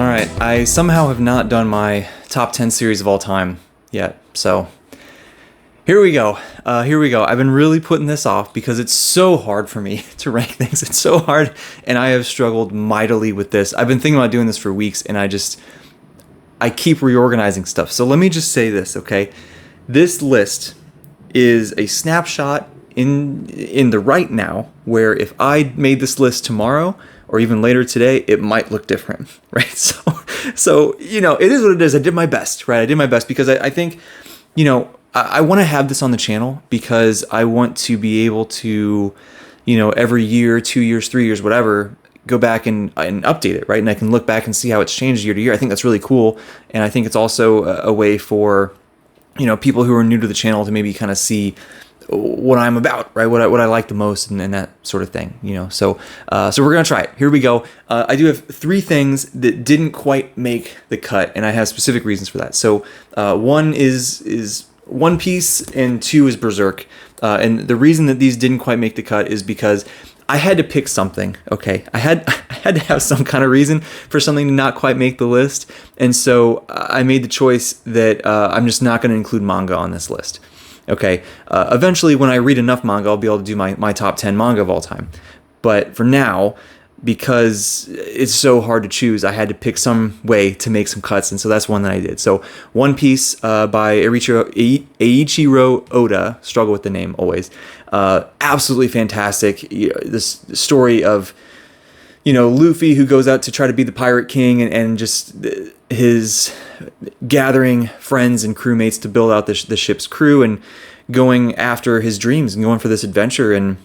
Alright, I somehow have not done my top 10 series of all time yet, so here we go. I've been really putting this off because it's so hard for me to rank things. It's so hard, and I have struggled mightily with this. I've been thinking about doing this for weeks, and I keep reorganizing stuff. So let me just say this, okay? This list is a snapshot in the right now, where if I made this list tomorrow or even later today, it might look different, right? So you know, it is what it is. I did my best, right? I did my best because I think, you know, I want to have this on the channel because I want to be able to, you know, every year, 2 years, 3 years, whatever, go back and update it, right? And I can look back and see how it's changed year to year. I think that's really cool. And I think it's also a way for, you know, people who are new to the channel to maybe kind of see what I'm about, right? What I like the most and that sort of thing, you know. So we're gonna try it. Here we go. I do have 3 things that didn't quite make the cut, and I have specific reasons for that. So one is One Piece, and 2 is Berserk. And the reason that these didn't quite make the cut is because I had to pick something. Okay, I had to have some kind of reason for something to not quite make the list, and so I made the choice that I'm just not going to include manga on this list. Okay, eventually when I read enough manga, I'll be able to do my top 10 manga of all time. But for now, because it's so hard to choose, I had to pick some way to make some cuts, and so that's one that I did. So One Piece by Eiichiro Oda, struggle with the name always, absolutely fantastic. This story of, you know, Luffy who goes out to try to be the Pirate King and just his gathering friends and crewmates to build out the ship's crew and going after his dreams and going for this adventure. And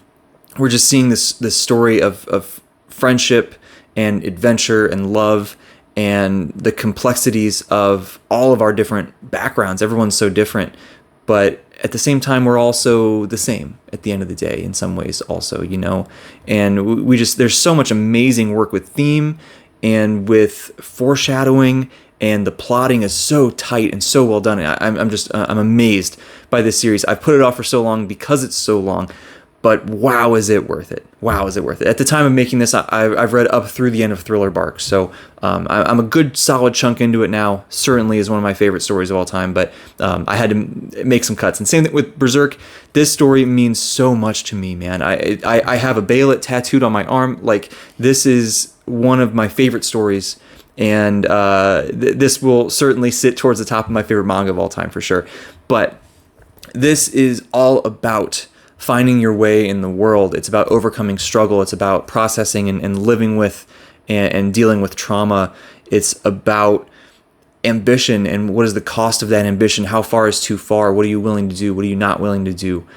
we're just seeing this story of friendship and adventure and love and the complexities of all of our different backgrounds. Everyone's so different, but at the same time, we're also the same at the end of the day in some ways also, you know. And there's so much amazing work with theme and with foreshadowing, and the plotting is so tight and so well done. I'm amazed by this series. I've put it off for so long because it's so long, but wow, is it worth it? Wow, is it worth it? At the time of making this, I've read up through the end of Thriller Bark, so I'm a good solid chunk into it now. Certainly is one of my favorite stories of all time, but I had to make some cuts. And same thing with Berserk. This story means so much to me, man. I have a Bailet tattooed on my arm. Like, this is one of my favorite stories, and this will certainly sit towards the top of my favorite manga of all time for sure. But this is all about finding your way in the world. It's about overcoming struggle. It's about processing and living with and dealing with trauma. It's about ambition and what is the cost of that ambition? How far is too far? What are you willing to do? What are you not willing to do?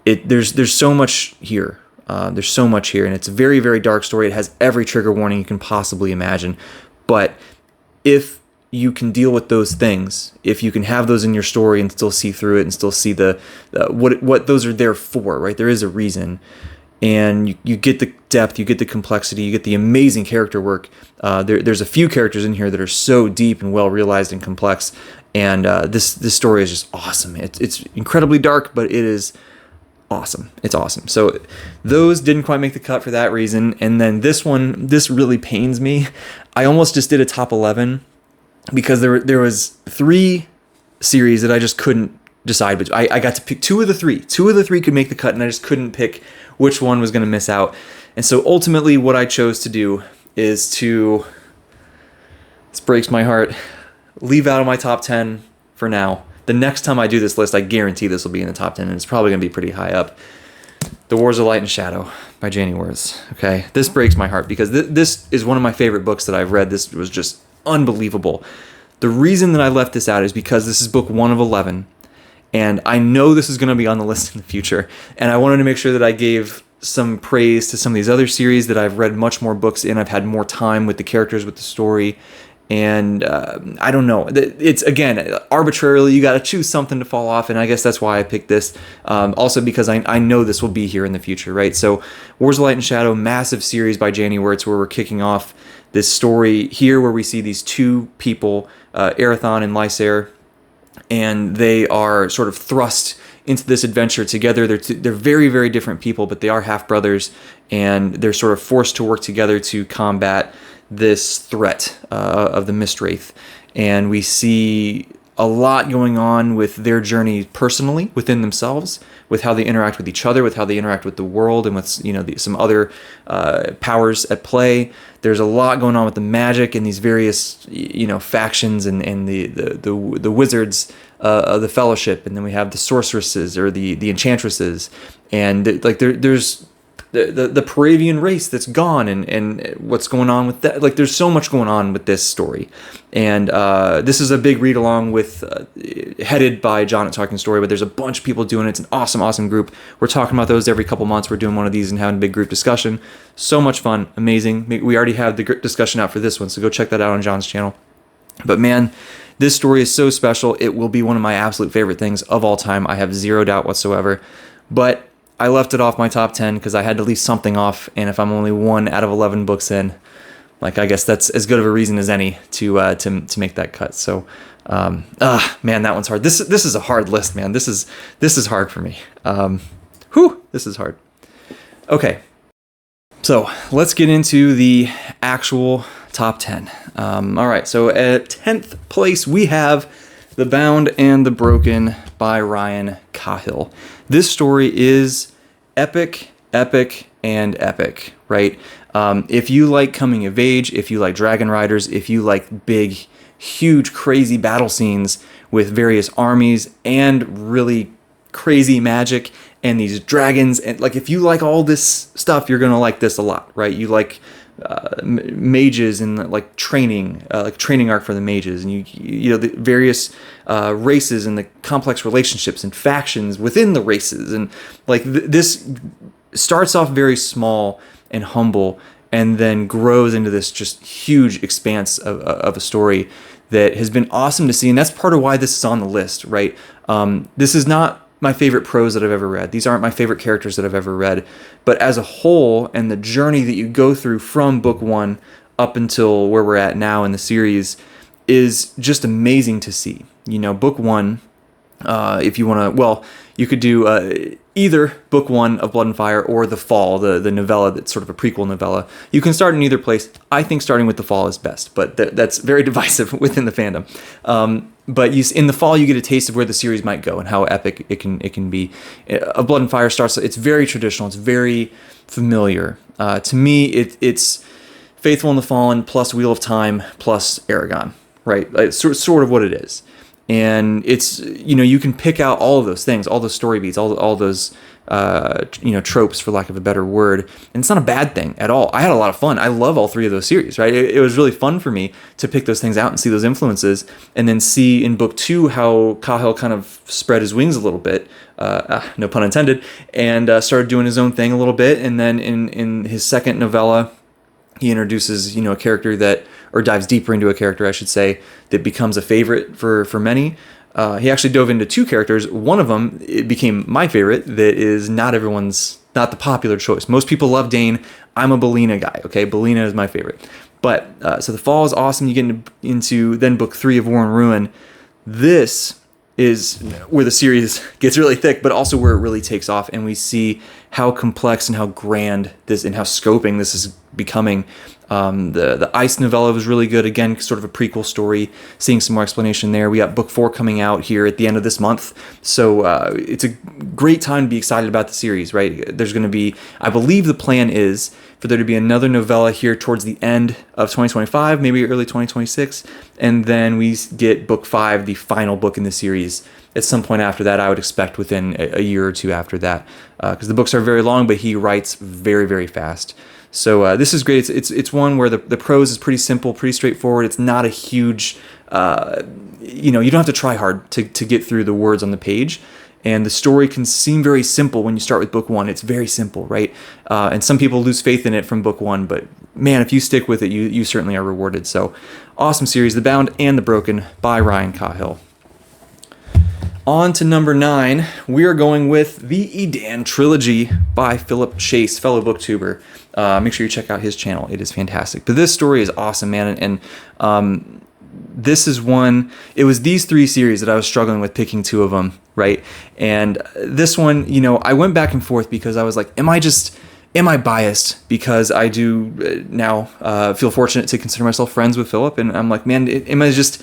There's so much here. There's so much here, and it's a very, very dark story. It has every trigger warning you can possibly imagine. But if you can deal with those things, if you can have those in your story and still see through it and still see what those are there for, right? There is a reason, and you get the depth, you get the complexity, you get the amazing character work. There's a few characters in here that are so deep and well realized and complex, and this story is just awesome. It's incredibly dark, but it is awesome. It's awesome. So those didn't quite make the cut for that reason. And then this really pains me. I almost just did a top 11 because there was 3 series that I just couldn't decide. But I got to pick 2 of the 3. 2 of the 3 could make the cut, and I just couldn't pick which one was going to miss out. And so ultimately what I chose to do is to, this breaks my heart, leave out of my top 10 for now. The next time I do this list, I guarantee this will be in the top 10, and it's probably going to be pretty high up. The Wars of Light and Shadow by Janie Words. Okay, this breaks my heart because this is one of my favorite books that I've read. This was just unbelievable. The reason that I left this out is because this is book 1 of 11, and I know this is going to be on the list in the future, and I wanted to make sure that I gave some praise to some of these other series that I've read much more books in. I've had more time with the characters, with the story. And I don't know. It's, again, arbitrarily, you got to choose something to fall off, and I guess that's why I picked this. Also because I know this will be here in the future, right? So Wars of Light and Shadow, massive series by Janie Words, where we're kicking off this story here where we see these 2 people, Erathon and Lysair, and they are sort of thrust into this adventure together. They're very, very different people, but they are half brothers, and they're sort of forced to work together to combat this threat of the Mistwraith, and we see a lot going on with their journey personally within themselves, with how they interact with each other, with how they interact with the world, and with some other powers at play. There's a lot going on with the magic and these various factions and the wizards of the Fellowship, and then we have the sorceresses or the enchantresses, and like there's the Paravian race that's gone, and what's going on with that. Like there's so much going on with this story, and this is a big read along with headed by John at Talking Story, but there's a bunch of people doing it. It's an awesome group. We're talking about those every couple months. We're doing one of these and having a big group discussion. So much fun, amazing. We already have the discussion out for this one, so go check that out on John's channel. But man, this story is so special. It will be one of my absolute favorite things of all time. I have zero doubt whatsoever. But I left it off my top 10 because I had to leave something off, and if I'm only 1 out of 11 books in, like I guess that's as good of a reason as any to make that cut. So, man, that one's hard. This is a hard list, man. This is hard for me. This is hard. Okay, so let's get into the actual top 10. All right, so at 10th place we have The Bound and the Broken by Ryan Cahill. This story is epic, and epic, right? If you like coming of age, if you like Dragon Riders, if you like big, huge, crazy battle scenes with various armies and really crazy magic and these dragons, and like if you like all this stuff, you're gonna like this a lot, right? You like mages and like training arc for the mages, and you know the various races and the complex relationships and factions within the races, and like this starts off very small and humble and then grows into this just huge expanse of a story that has been awesome to see, and that's part of why this is on the list, right? This is not my favorite prose that I've ever read. These aren't my favorite characters that I've ever read. But as a whole, and the journey that you go through from book 1 up until where we're at now in the series is just amazing to see. You know, book 1, if you want to, well, you could do either book 1 of Blood and Fire or The Fall, the novella that's sort of a prequel novella. You can start in either place. I think starting with The Fall is best, but that's very divisive within the fandom. But in The Fall, you get a taste of where the series might go and how epic it can be. Blood and Fire starts. It's very traditional. It's very familiar. To me, it's Faithful and the Fallen plus Wheel of Time plus Aragon, right? It's sort of what it is. And it's, you can pick out all of those things, all those story beats, all those, tropes, for lack of a better word. And it's not a bad thing at all. I had a lot of fun. I love all 3 of those series, right? It was really fun for me to pick those things out and see those influences, and then see in book 2 how Cahill kind of spread his wings a little bit, no pun intended, and started doing his own thing a little bit. And then in his second novella, he introduces, a character or dives deeper into a character, I should say, that becomes a favorite for many. He actually dove into 2 characters. One of them, it became my favorite, that is not the popular choice. Most people love Dane. I'm a Belina guy, okay? Belina is my favorite. But, so The Fall is awesome. You get into then book 3 of War and Ruin. This is where the series gets really thick, but also where it really takes off, and we see how complex and how grand this and how scoping this is becoming. The Ice novella was really good. Again, sort of a prequel story, seeing some more explanation there. We got book 4 coming out here at the end of this month. So it's a great time to be excited about the series, right? There's going to be, I believe the plan is for there to be another novella here towards the end of 2025, maybe early 2026. And then we get book 5, the final book in the series, at some point after that. I would expect within a year or 2 after that, because the books are very long, but he writes very, very fast. So this is great. It's one where the prose is pretty simple, pretty straightforward. It's not a huge, you don't have to try hard to get through the words on the page. And the story can seem very simple when you start with book 1. It's very simple, right? And some people lose faith in it from book 1, but man, if you stick with it, you certainly are rewarded. So awesome series, The Bound and the Broken by Ryan Cahill. On to number 9, we are going with the Edan trilogy by Philip Chase, fellow booktuber. Make sure you check out his channel. It is fantastic. But this story is awesome, man. And this is one, it was these 3 series that I was struggling with picking 2 of them, right? And this one, I went back and forth because I was like, am I just am I biased because I do now feel fortunate to consider myself friends with Philip, and I'm like, man, is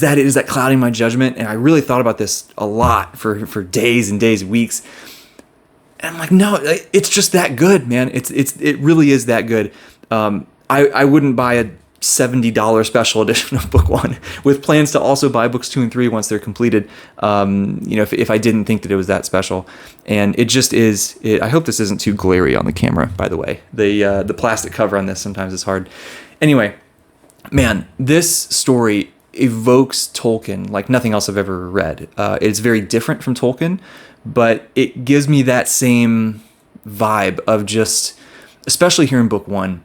that clouding my judgment? And I really thought about this a lot for days and days, weeks. And I'm like, no, it's just that good, man. It really is that good. I wouldn't buy a $70 special edition of book 1 with plans to also buy books 2 and 3 once they're completed. If I didn't think that it was that special, and it just is. I hope this isn't too glary on the camera. By the way, the plastic cover on this sometimes is hard. Anyway, man, this story evokes Tolkien like nothing else I've ever read. It's very different from Tolkien, but it gives me that same vibe of just, especially here in book 1,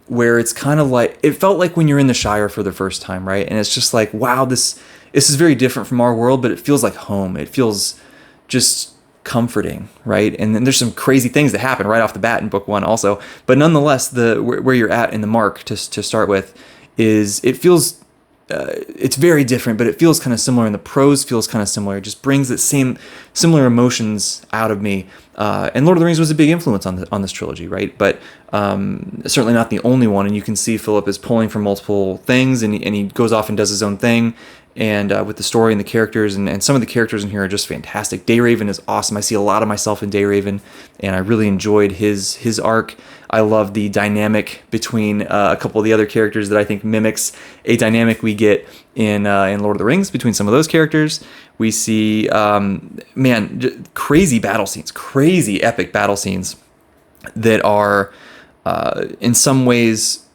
where it's kind of like, it felt like when you're in the Shire for the first time, right? And it's just like, wow, this is very different from our world, but it feels like home. It feels just comforting, right? And then there's some crazy things that happen right off the bat in book 1 also, but nonetheless, where you're at in the mark to start with is, it feels, it's very different, but it feels kind of similar, and the prose feels kind of similar. It just brings that similar emotions out of me. And Lord of the Rings was a big influence on this trilogy, right? But certainly not the only one. And you can see Philip is pulling from multiple things, and he goes off and does his own thing. And with the story and the characters, and some of the characters in here are just fantastic. Dayraven is awesome. I see a lot of myself in Dayraven, and I really enjoyed his arc. I love the dynamic between a couple of the other characters that I think mimics a dynamic we get in Lord of the Rings between some of those characters. We see, crazy battle scenes, crazy epic battle scenes that are, in some ways,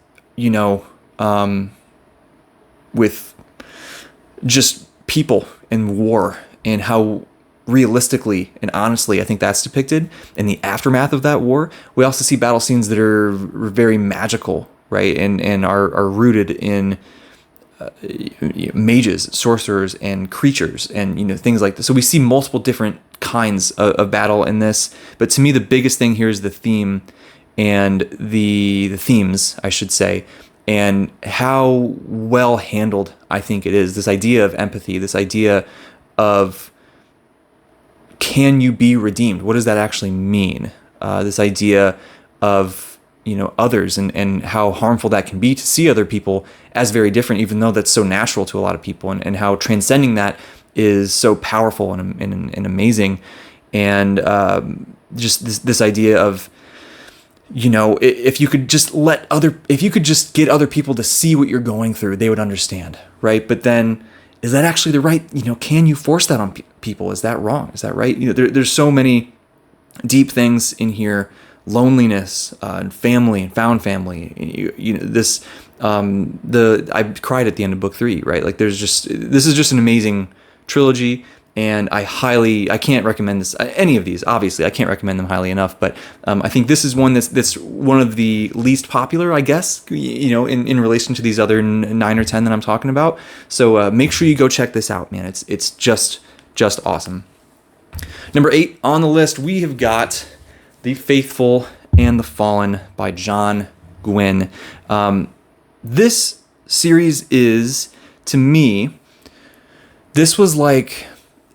with just people and war, and how realistically and honestly I think that's depicted in the aftermath of that war. We also see battle scenes that are very magical, right? And are rooted in mages, sorcerers, and creatures, and things like this. So we see multiple different kinds of battle in this, but to me the biggest thing here is the theme, and the themes, I should say, and how well handled I think it is. This idea of empathy, this idea of, can you be redeemed? What does that actually mean? This idea of others, and how harmful that can be to see other people as very different, even though that's so natural to a lot of people, and how transcending that is so powerful and amazing. And just this idea of, if you could just get other people to see what you're going through, they would understand, right? But then, is that actually the right, can you force that on people? Is that wrong? Is that right? There's so many deep things in here: loneliness, and family, and found family. I cried at the end of book 3, right? Like, this is just an amazing trilogy. And I can't recommend any of these. Obviously, I can't recommend them highly enough. But I think this is one that's one of the least popular, I guess, in relation to these other 9 or 10 that I'm talking about. So make sure you go check this out, man. It's just awesome. Number 8 on the list, we have got The Faithful and the Fallen by John Gwynne. This series is, to me, this was like,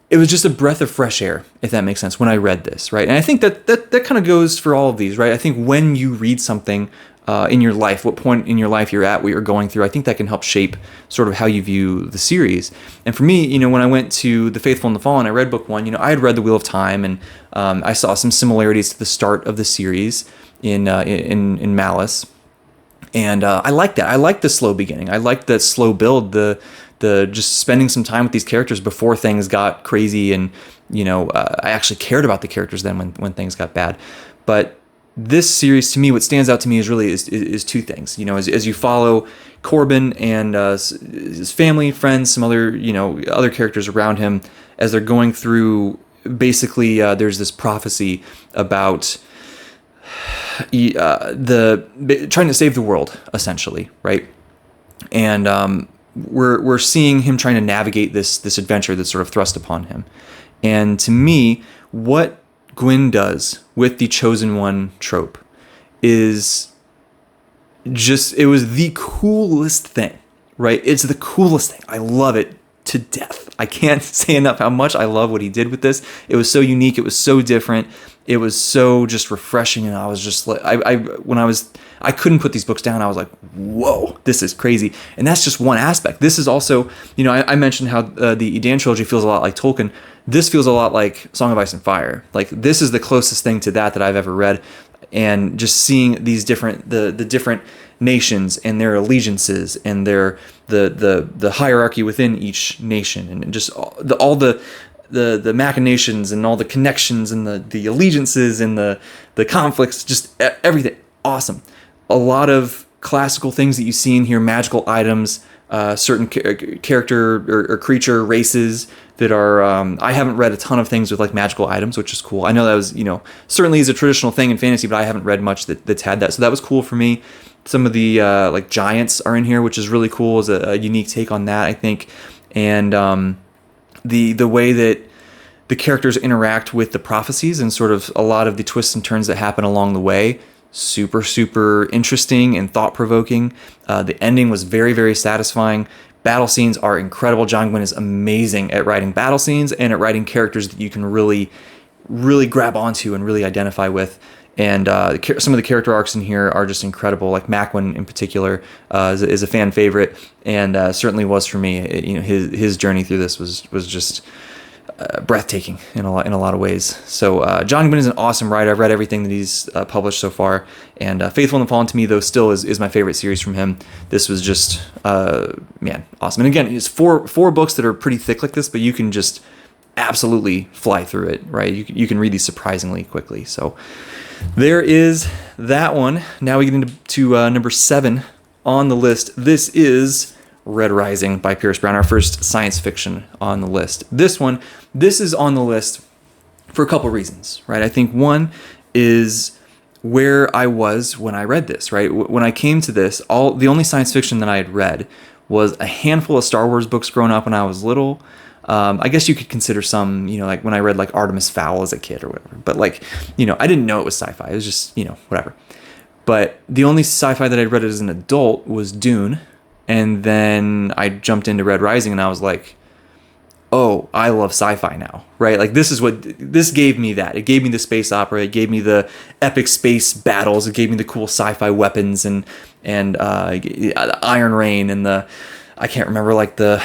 it was just a breath of fresh air, if that makes sense, when I read this, right? And I think that kind of goes for all of these, right? I think when you read something in your life, what point in your life you're at, what you're going through, I think that can help shape sort of how you view the series. And for me, when I went to The Faithful and the Fallen, I read book 1, I had read The Wheel of Time, and I saw some similarities to the start of the series in Malice. And I like that. I like the slow beginning. I like the slow build, the just spending some time with these characters before things got crazy, and I actually cared about the characters then when things got bad. But this series, to me, what stands out to me is two things. As you follow Corbin and his family, friends, some other other characters around him, as they're going through. Basically, there's this prophecy about trying to save the world, essentially, right? And we're seeing him trying to navigate this adventure that's sort of thrust upon him. And to me, what Gwyn does with the Chosen One trope is it was the coolest thing, right? It's the coolest thing. I love it to death. I can't say enough how much I love what he did with this. It was so unique. It was so different. It was so just refreshing. And I was just like, I couldn't put these books down. I was like, whoa, this is crazy. And that's just one aspect. This is also, I mentioned how the Edan trilogy feels a lot like Tolkien. This feels a lot like Song of Ice and Fire. Like, this is the closest thing to that I've ever read. And just seeing these different, the different nations and their allegiances and the hierarchy within each nation, and just all the machinations and all the connections and the allegiances and the conflicts, just everything. Awesome. A lot of classical things that you see in here, magical items, certain character or creature races that are, I haven't read a ton of things with like magical items, which is cool. I know that was, certainly is a traditional thing in fantasy, but I haven't read much that's had that. So that was cool for me. Some of the like giants are in here, which is really cool. Is a unique take on that, I think. And the way that the characters interact with the prophecies and sort of a lot of the twists and turns that happen along the way, super, super interesting and thought-provoking. The ending was very, very satisfying. Battle scenes are incredible. John Gwynne is amazing at writing battle scenes and at writing characters that you can really, really grab onto and really identify with. And some of the character arcs in here are just incredible. Like Macwin in particular is a fan favorite, and certainly was for me. His journey through this was just breathtaking in a lot of ways. So John Gwynne is an awesome writer. I've read everything that he's published so far, and Faithful and the Fallen to me, though, still is my favorite series from him. This was just awesome. And again, it's four books that are pretty thick like this, but you can just absolutely fly through it, right? You can read these surprisingly quickly. So there is that one. Now we get into number 7 on the list. This is Red Rising by Pierce Brown, our first science fiction on the list. This is on the list for a couple reasons, right? I think one is where I was when I read this, right? When I came to this, the only science fiction that I had read was a handful of Star Wars books growing up when I was little. I guess you could consider some, like when I read like Artemis Fowl as a kid or whatever. But like, I didn't know it was sci-fi. It was just, whatever. But the only sci-fi that I'd read as an adult was Dune. And then I jumped into Red Rising and I was like, oh, I love sci-fi now, right? Like this gave me that. It gave me the space opera. It gave me the epic space battles. It gave me the cool sci-fi weapons and the Iron Rain and I can't remember like the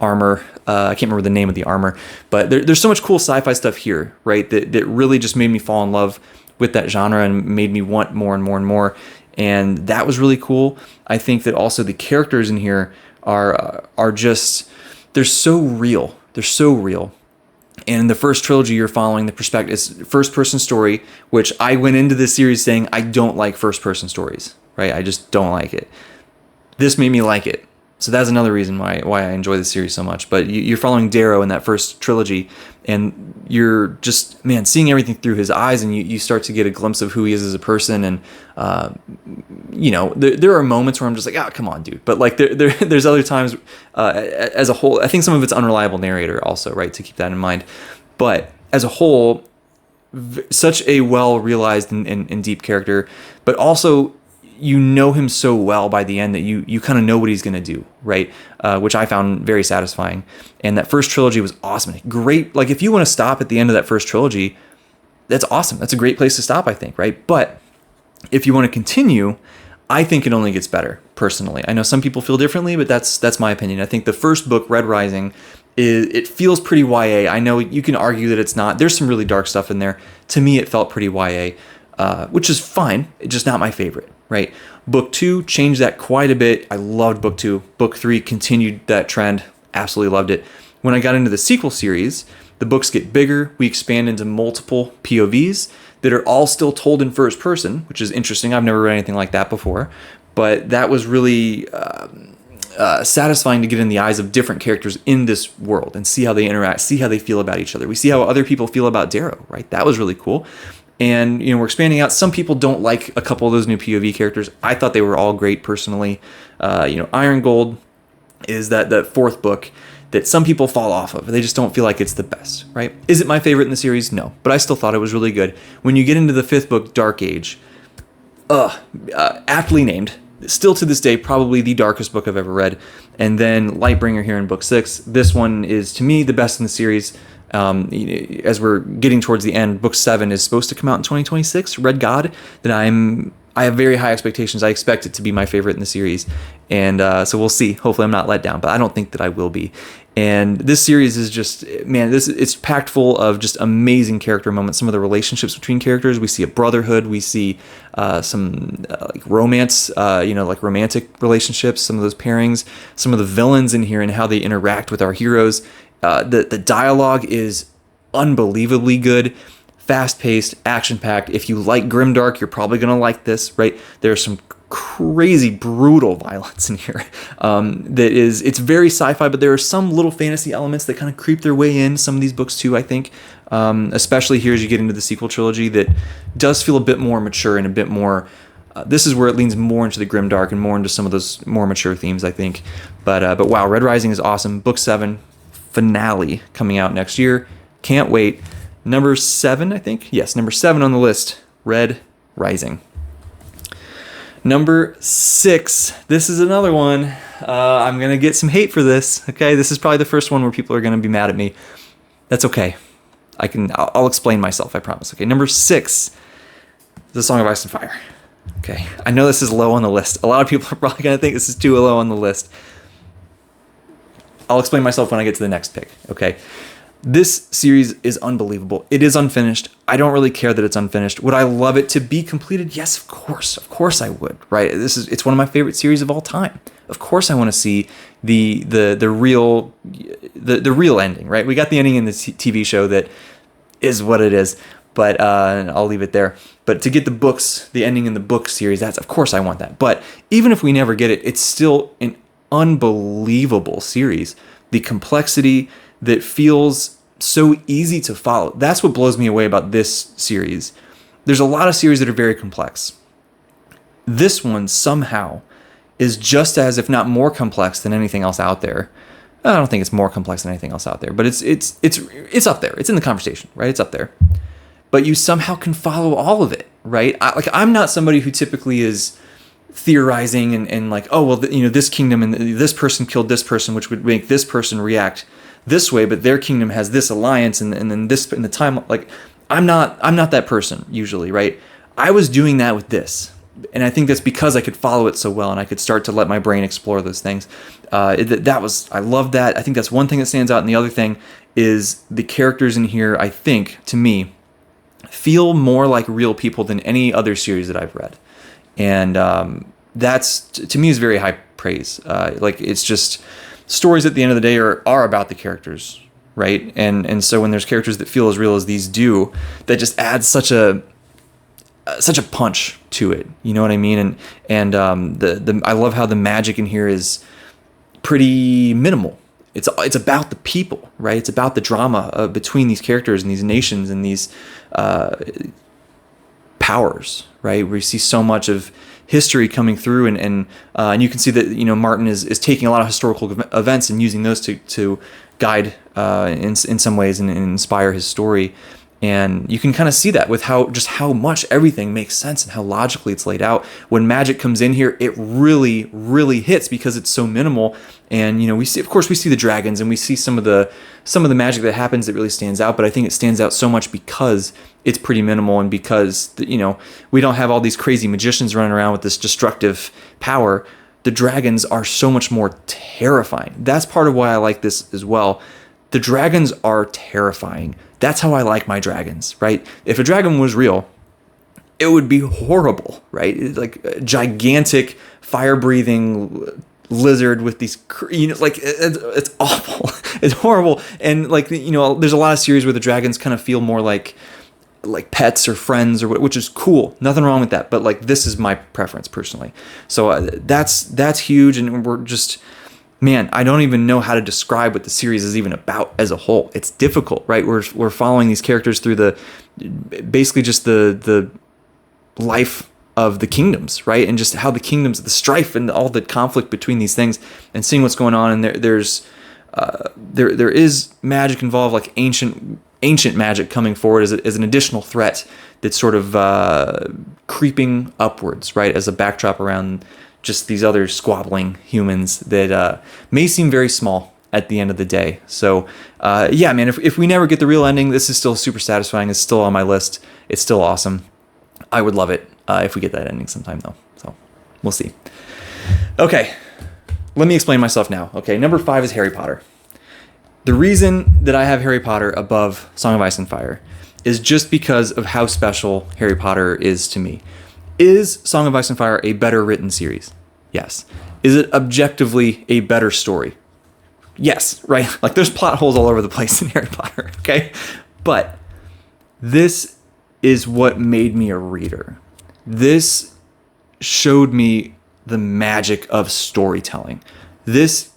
armor. I can't remember the name of the armor, but there's so much cool sci-fi stuff here, right? That really just made me fall in love with that genre and made me want more and more and more. And that was really cool. I think that also the characters in here are just, they're so real. They're so real. And in the first trilogy, you're following the perspective. It's first-person story, which I went into this series saying I don't like first-person stories, right? I just don't like it. This made me like it. So that's another reason why I enjoy this series so much. But you're following Darrow in that first trilogy, and you're just, seeing everything through his eyes, and you start to get a glimpse of who he is as a person. And, there are moments where I'm just like, come on, dude. But like there's other times as a whole, I think some of it's unreliable narrator also, right, to keep that in mind. But as a whole, such a well-realized and deep character, but also you know him so well by the end that you kind of know what he's going to do, right? Which I found very satisfying. And that first trilogy was awesome. Great. Like if you want to stop at the end of that first trilogy, that's awesome. That's a great place to stop, I think, right? But if you want to continue, I think it only gets better, personally. I know some people feel differently, but that's my opinion. I think the first book, Red Rising, it feels pretty YA. I know you can argue that it's not. There's some really dark stuff in there. To me, it felt pretty YA, which is fine. It's just not my favorite. Right. Book 2 changed that quite a bit. I loved book 2. Book 3 continued that trend. Absolutely loved it. When I got into the sequel series, the books get bigger. We expand into multiple POVs that are all still told in first person, which is interesting. I've never read anything like that before. But that was really satisfying to get in the eyes of different characters in this world and see how they interact, see how they feel about each other. We see how other people feel about Darrow, right? That was really cool. And, we're expanding out. Some people don't like a couple of those new POV characters. I thought they were all great personally. Iron Gold is that fourth book that some people fall off of. They just don't feel like it's the best, right? Is it my favorite in the series? No. But I still thought it was really good. When you get into the fifth book, Dark Age, aptly named. still to this day, probably the darkest book I've ever read. And then Lightbringer here in book 6. This one is, to me, the best in the series. As we're getting towards the end, book 7 is supposed to come out in 2026, Red God, that I have very high expectations. I expect it to be my favorite in the series. And so we'll see. Hopefully I'm not let down, but I don't think that I will be. And this series is just, man, it's packed full of just amazing character moments. Some of the relationships between characters. We see a brotherhood. We see some like romance, like romantic relationships, some of those pairings, some of the villains in here and how they interact with our heroes. The dialogue is unbelievably good. Fast-paced, action-packed. If you like grimdark, you're probably going to like this, right? There's some crazy, brutal violence in here. It's very sci-fi, but there are some little fantasy elements that kind of creep their way in some of these books too, I think. Especially here as you get into the sequel trilogy, that does feel a bit more mature and a bit more... this is where it leans more into the grimdark and more into some of those more mature themes, I think. But wow, Red Rising is awesome. Book 7, finale, coming out next year. Can't wait. Number 7, I think. Yes, number 7 on the list, Red Rising. Number 6. This is another one. I'm going to get some hate for this. Okay, this is probably the first one where people are going to be mad at me. That's okay. I'll explain myself, I promise. Okay, number 6, The Song of Ice and Fire. Okay, I know this is low on the list. A lot of people are probably going to think this is too low on the list. I'll explain myself when I get to the next pick. Okay. This series is unbelievable. It is unfinished. I don't really care that it's unfinished. Would I love it to be completed? Yes, of course. Of course I would, right? It's one of my favorite series of all time. Of course I want to see the real ending, right? We got the ending in the TV show that is what it is, but I'll leave it there. But to get the ending in the book series, that's, of course I want that. But even if we never get it, it's still an unbelievable series. The complexity that feels so easy to follow. That's what blows me away about this series. There's a lot of series that are very complex. This one somehow is just as, if not more complex than anything else out there. I don't think it's more complex than anything else out there, but it's up there. It's in the conversation, right? It's up there. But you somehow can follow all of it, right? I'm not somebody who typically is theorizing and like, oh, well, this kingdom and this person killed this person, which would make this person react this way, but their kingdom has this alliance and then this in the time. Like, I'm not that person usually, right? I was doing that with this, and I think that's because I could follow it so well and I could start to let my brain explore those things. I love that. I think that's one thing that stands out, and the other thing is the characters in here, I think, to me, feel more like real people than any other series that I've read. And that's, to me, is very high praise. It's just, stories at the end of the day are about the characters, right? And so when there's characters that feel as real as these do, that just adds such a punch to it. You know what I mean? And I love how the magic in here is pretty minimal. It's about the people, right? It's about the drama between these characters and these nations and these powers, right? Where you see so much of history coming through, and you can see that Martin is taking a lot of historical events and using those to guide in some ways and inspire his story. And you can kind of see that with how much everything makes sense and how logically it's laid out. When magic comes in here, it really, really hits because it's so minimal. And we see the dragons and we see some of the magic that happens that really stands out. But I think it stands out so much because it's pretty minimal and because we don't have all these crazy magicians running around with this destructive power. The dragons are so much more terrifying. That's part of why I like this as well. The dragons are terrifying. That's how I like my dragons, right? If a dragon was real, it would be horrible, right? It's like a gigantic fire-breathing lizard with these, it's awful. It's horrible. And there's a lot of series where the dragons kind of feel more like pets or friends which is cool. Nothing wrong with that. But this is my preference personally. So that's huge. And we're just... Man, I don't even know how to describe what the series is even about as a whole. It's difficult, right? We're following these characters through basically just the life of the kingdoms, right? And just how the kingdoms, the strife and all the conflict between these things, and seeing what's going on. And there is magic involved, like ancient magic coming forward as an additional threat that's sort of creeping upwards, right? As a backdrop around just these other squabbling humans that may seem very small at the end of the day. So yeah, man, if we never get the real ending, this is still super satisfying. It's still on my list. It's still awesome. I would love it if we get that ending sometime, though. So we'll see. Okay, let me explain myself now. Okay, number 5 is Harry Potter. The reason that I have Harry Potter above Song of Ice and Fire is just because of how special Harry Potter is to me. Is Song of Ice and Fire a better written series? Yes. Is it objectively a better story? Yes, right? Like, there's plot holes all over the place in Harry Potter, okay? But this is what made me a reader. This showed me the magic of storytelling. This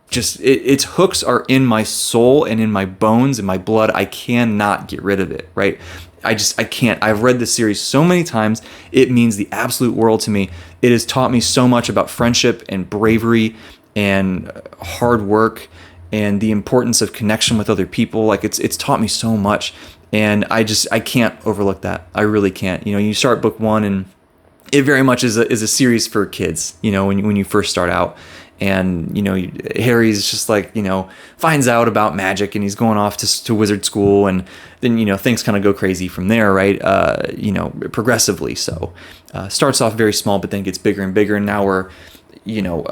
just, its hooks are in my soul and in my bones and my blood. I cannot get rid of it, right? I can't. I've read this series so many times. It means the absolute world to me. It has taught me so much about friendship and bravery and hard work and the importance of connection with other people. Like, it's taught me so much, and I can't overlook that. I really can't. You know, you start book 1 and it very much is a series for kids, you know, when you first start out. And, you know, Harry's just like, you know, finds out about magic and he's going off to wizard school, and then, you know, things kind of go crazy from there, right? You know, progressively. So starts off very small, but then gets bigger and bigger. And now we're, you know,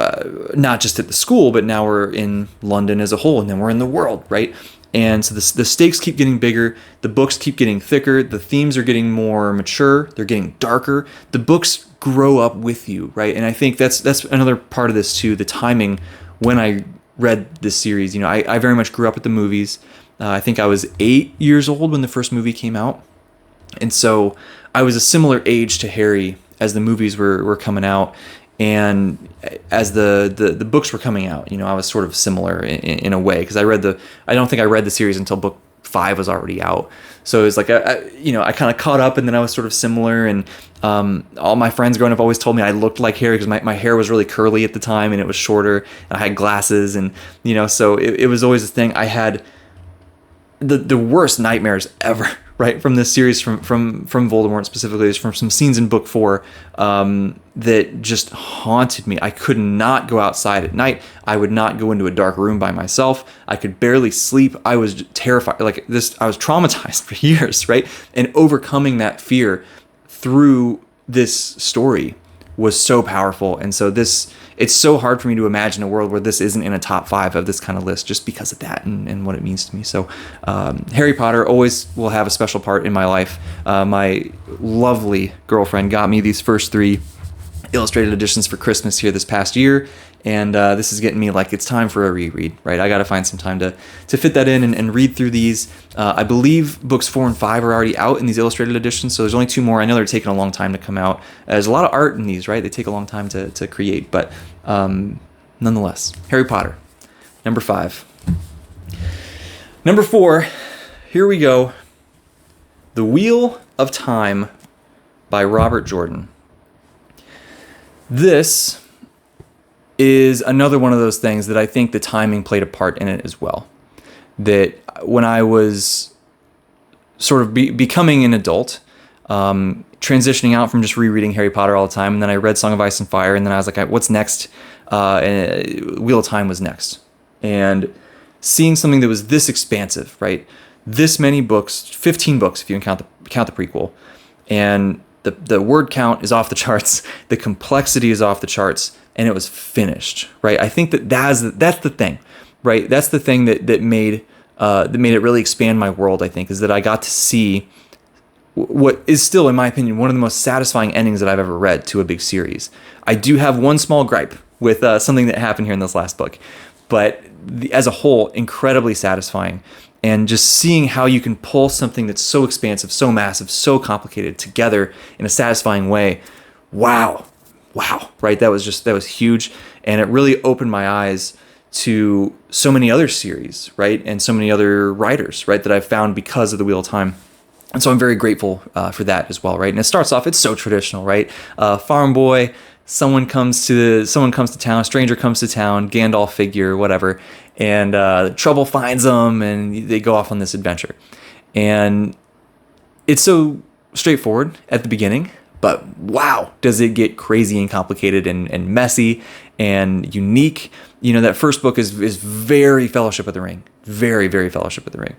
not just at the school, but now we're in London as a whole, and then we're in the world, right? And so the stakes keep getting bigger, the books keep getting thicker, the themes are getting more mature, they're getting darker, the books grow up with you, right? And I think that's another part of this too, the timing when I read this series. You know, I very much grew up with the movies. I think I was 8 years old when the first movie came out. And so I was a similar age to Harry as the movies were coming out. And as the books were coming out, you know, I was sort of similar in a way, because I don't think I read the series until book 5 was already out. So it was like, I kind of caught up, and then I was sort of similar. And all my friends growing up always told me I looked like Harry, because my hair was really curly at the time and it was shorter, and I had glasses, and, you know, so it was always a thing. I had the worst nightmares ever, right, from this series, from Voldemort specifically. There's from some scenes in book 4 that just haunted me. I could not go outside at night. I would not go into a dark room by myself. I could barely sleep. I was terrified. Like this, I was traumatized for years, right? And overcoming that fear through this story was so powerful. And so it's so hard for me to imagine a world where this isn't in a top 5 of this kind of list, just because of that and what it means to me. So Harry Potter always will have a special part in my life. My lovely girlfriend got me these first 3 illustrated editions for Christmas here this past year, and this is getting me like, it's time for a reread, right? I got to find some time to fit that in and read through these. I believe books 4 and 5 are already out in these illustrated editions, so there's only 2 more. I know they're taking a long time to come out. There's a lot of art in these, right? They take a long time to create, but nonetheless, Harry Potter, number 5. Number 4, here we go. The Wheel of Time by Robert Jordan. This is another one of those things that I think the timing played a part in it as well. That when I was sort of becoming an adult, transitioning out from just rereading Harry Potter all the time, and then I read Song of Ice and Fire, and then I was like, what's next? And Wheel of Time was next. And seeing something that was this expansive, right? This many books, 15 books if you count the prequel, and the word count is off the charts, the complexity is off the charts, and it was finished, right? I think that's the thing, right? That's the thing that made it really expand my world, I think, is that I got to see what is still, in my opinion, one of the most satisfying endings that I've ever read to a big series. I do have one small gripe with something that happened here in this last book, but as a whole, incredibly satisfying. And just seeing how you can pull something that's so expansive, so massive, so complicated together in a satisfying way. Wow, right? That was huge. And it really opened my eyes to so many other series, right? And so many other writers, right? That I've found because of the Wheel of Time. And so I'm very grateful for that as well, right? And it starts off, it's so traditional, right? Farm boy, someone comes to town, a stranger comes to town, Gandalf figure, whatever, and trouble finds them, and they go off on this adventure. And it's so straightforward at the beginning, but wow, does it get crazy and complicated and messy and unique. That first book is very Fellowship of the Ring, very, very Fellowship of the Ring.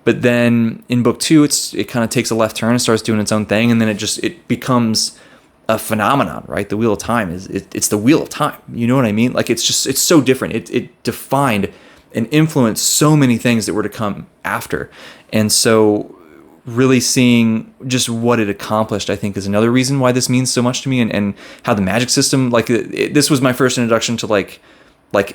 But then in book 2, it kind of takes a left turn and starts doing its own thing, and then it becomes a phenomenon, right? The Wheel of Time it's the Wheel of Time. You know what I mean? Like it's so different. It defined and influenced so many things that were to come after, and so really seeing just what it accomplished, I think, is another reason why this means so much to me, and how the magic system, this was my first introduction to like